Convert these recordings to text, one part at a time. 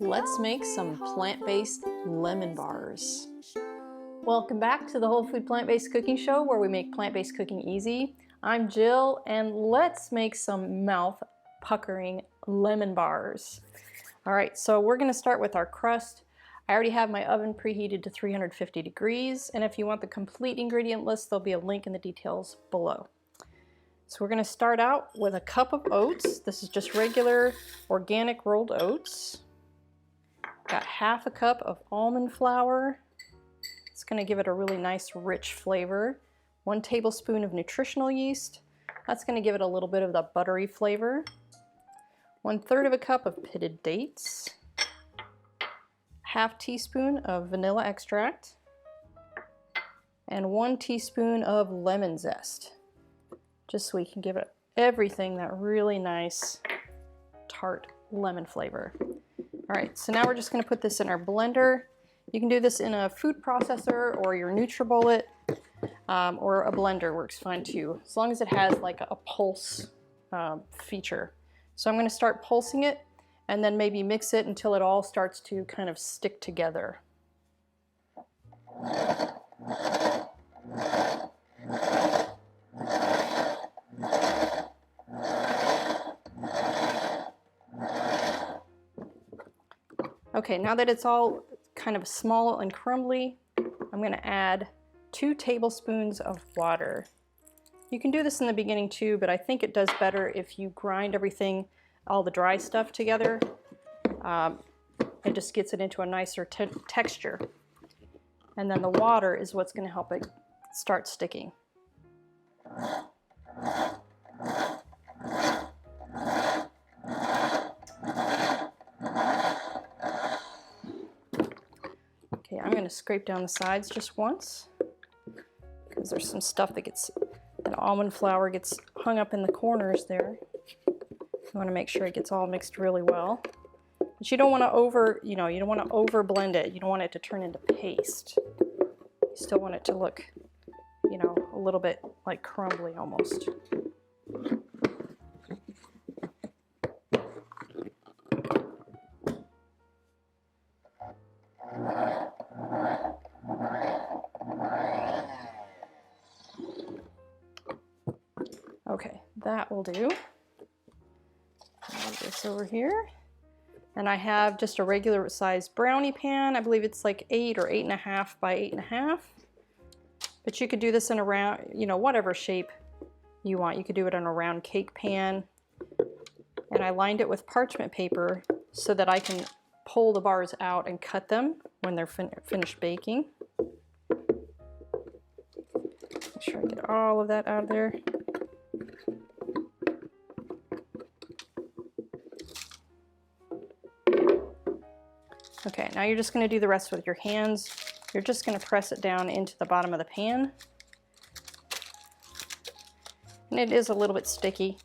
Let's make some plant-based lemon bars. Welcome back to the Whole Food Plant-Based Cooking Show, where we make plant-based cooking easy. I'm Jill, and let's make some mouth-puckering lemon bars. All right, so we're gonna start with our crust. I already have my oven preheated to 350 degrees, and if you want the complete ingredient list, there'll be a link in the details below. So we're gonna start out with a cup of oats. This is just regular organic rolled oats. Got half a cup of almond flour. It's gonna give it a really nice rich flavor. 1 tablespoon of nutritional yeast. That's gonna give it a little bit of the buttery flavor. 1/3 of a cup of pitted dates. Half teaspoon of vanilla extract. And 1 teaspoon of lemon zest. Just so we can give it everything that really nice tart lemon flavor. All right, so now we're just gonna put this in our blender. You can do this in a food processor or your NutriBullet, or a blender works fine too, as long as it has like a pulse feature. So I'm gonna start pulsing it and then maybe mix it until it all starts to kind of stick together. Okay, now that it's all kind of small and crumbly, I'm gonna add 2 tablespoons of water. You can do this in the beginning too, but I think it does better if you grind everything, all the dry stuff together. It just gets it into a nicer texture. And then the water is what's gonna help it start sticking. Okay, I'm gonna scrape down the sides just once because there's some stuff that almond flour gets hung up in the corners there. You wanna make sure it gets all mixed really well. But you don't wanna you don't wanna over blend it. You don't want it to turn into paste. You still want it to look, a little bit like crumbly almost. Okay, that will do. Move this over here. And I have just a regular size brownie pan. I believe it's like 8 or 8.5 by 8.5. But you could do this in a round, whatever shape you want. You could do it in a round cake pan. And I lined it with parchment paper so that I can pull the bars out and cut them when they're finished baking. Make sure I get all of that out of there. Okay, now you're just going to do the rest with your hands. You're just going to press it down into the bottom of the pan. And it is a little bit sticky,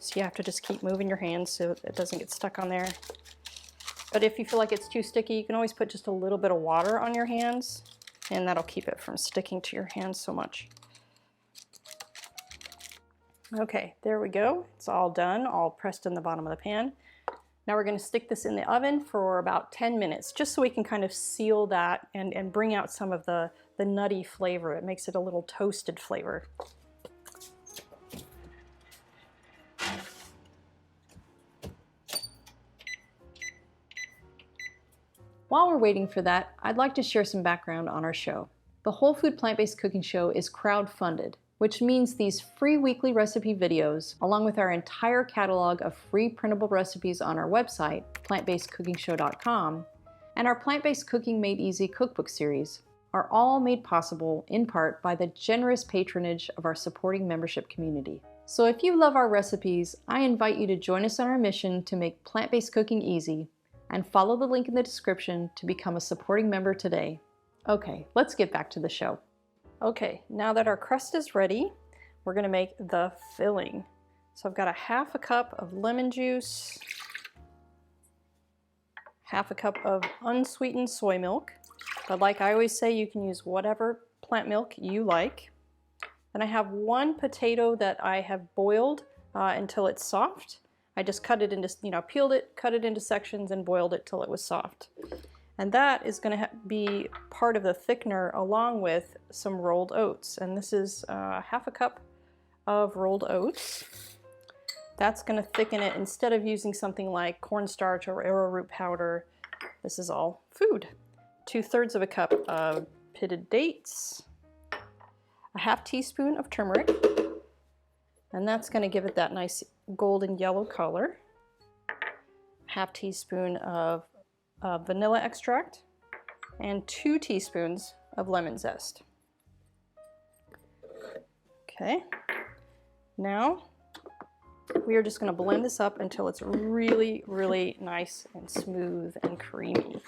so you have to just keep moving your hands so it doesn't get stuck on there. But if you feel like it's too sticky, you can always put just a little bit of water on your hands, and that'll keep it from sticking to your hands so much. Okay, there we go. It's all done, all pressed in the bottom of the pan. Now we're going to stick this in the oven for about 10 minutes, just so we can kind of seal that and bring out some of the nutty flavor. It makes it a little toasted flavor. While we're waiting for that, I'd like to share some background on our show. The Whole Food Plant-Based Cooking Show is crowdfunded, which means these free weekly recipe videos, along with our entire catalog of free printable recipes on our website, plantbasedcookingshow.com, and our Plant-Based Cooking Made Easy cookbook series, are all made possible in part by the generous patronage of our supporting membership community. So if you love our recipes, I invite you to join us on our mission to make plant-based cooking easy, and follow the link in the description to become a supporting member today. Okay, let's get back to the show. Okay, now that our crust is ready, we're gonna make the filling. So I've got a half a cup of lemon juice, half a cup of unsweetened soy milk, but like I always say, you can use whatever plant milk you like. Then I have 1 potato that I have boiled until it's soft. I just cut it into, peeled it, cut it into sections, and boiled it till it was soft. And that is going to be part of the thickener along with some rolled oats. And this is half a cup of rolled oats. That's going to thicken it instead of using something like cornstarch or arrowroot powder. This is all food. 2/3 of a cup of pitted dates, a half teaspoon of turmeric, and that's going to give it that nice golden yellow color. Half teaspoon of vanilla extract, and 2 teaspoons of lemon zest. Okay, now we are just going to blend this up until it's really, really nice and smooth and creamy.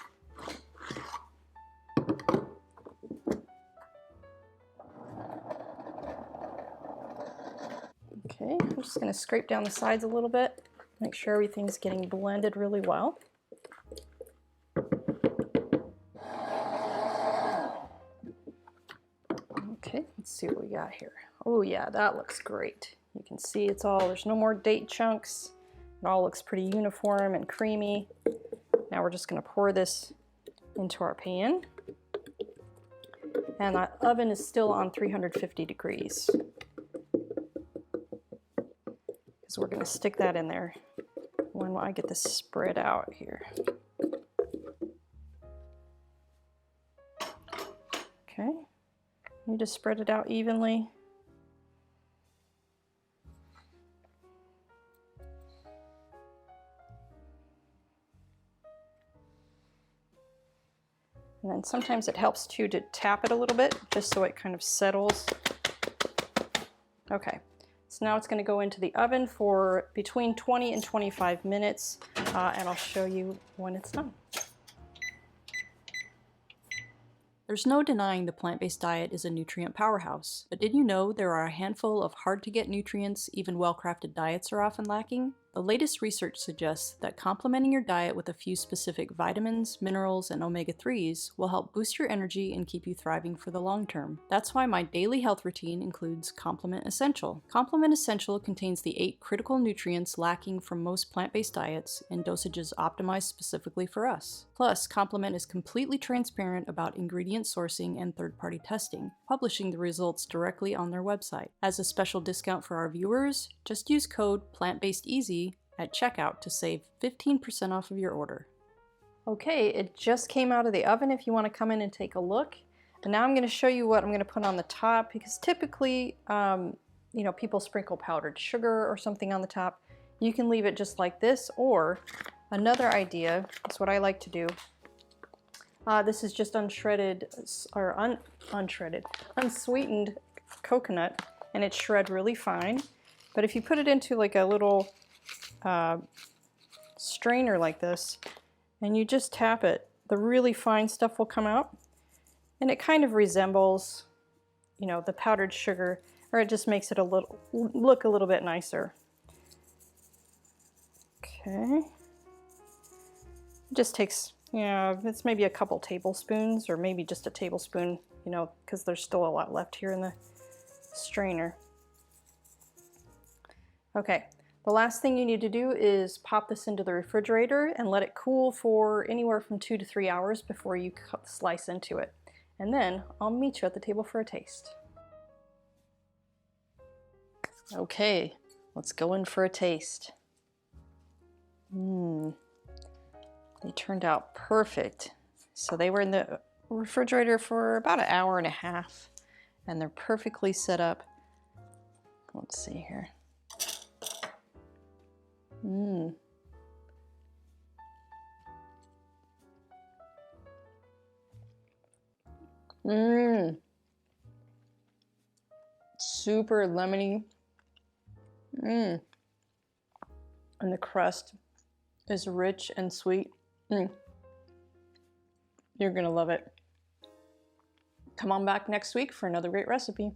Okay, I'm just going to scrape down the sides a little bit, make sure everything's getting blended really well. Okay, let's see what we got here. Oh yeah, that looks great. You can see there's no more date chunks. It all looks pretty uniform and creamy. Now we're just going to pour this into our pan. And that oven is still on 350 degrees. Because we're going to stick that in there when I get this spread out here. Okay, you just spread it out evenly. And then sometimes it helps too to tap it a little bit, just so it kind of settles. Okay, so now it's going to go into the oven for between 20 and 25 minutes, and I'll show you when it's done. There's no denying the plant-based diet is a nutrient powerhouse, but did you know there are a handful of hard-to-get nutrients even well-crafted diets are often lacking? The latest research suggests that complementing your diet with a few specific vitamins, minerals, and omega-3s will help boost your energy and keep you thriving for the long term. That's why my daily health routine includes Complement Essential. Complement Essential contains the 8 critical nutrients lacking from most plant-based diets in dosages optimized specifically for us. Plus, Complement is completely transparent about ingredient sourcing and third-party testing, publishing the results directly on their website. As a special discount for our viewers, just use code PLANTBASEDEASY at checkout to save 15% off of your order. Okay, it just came out of the oven if you want to come in and take a look. And now I'm going to show you what I'm going to put on the top, because typically, people sprinkle powdered sugar or something on the top. You can leave it just like this, or another idea, that's what I like to do. This is just unsweetened coconut, and it's shred really fine. But if you put it into like a little strainer like this, and you just tap it, the really fine stuff will come out, and it kind of resembles, the powdered sugar, or it just makes it look a little bit nicer. Okay, it just takes, it's maybe a couple tablespoons, or maybe just a tablespoon, because there's still a lot left here in the strainer. Okay. The last thing you need to do is pop this into the refrigerator and let it cool for anywhere from 2 to 3 hours before you slice into it. And then I'll meet you at the table for a taste. Okay, let's go in for a taste. They turned out perfect. So they were in the refrigerator for about 1.5 hours, and they're perfectly set up. Let's see here. Super lemony. And the crust is rich and sweet. You're gonna love it. Come on back next week for another great recipe.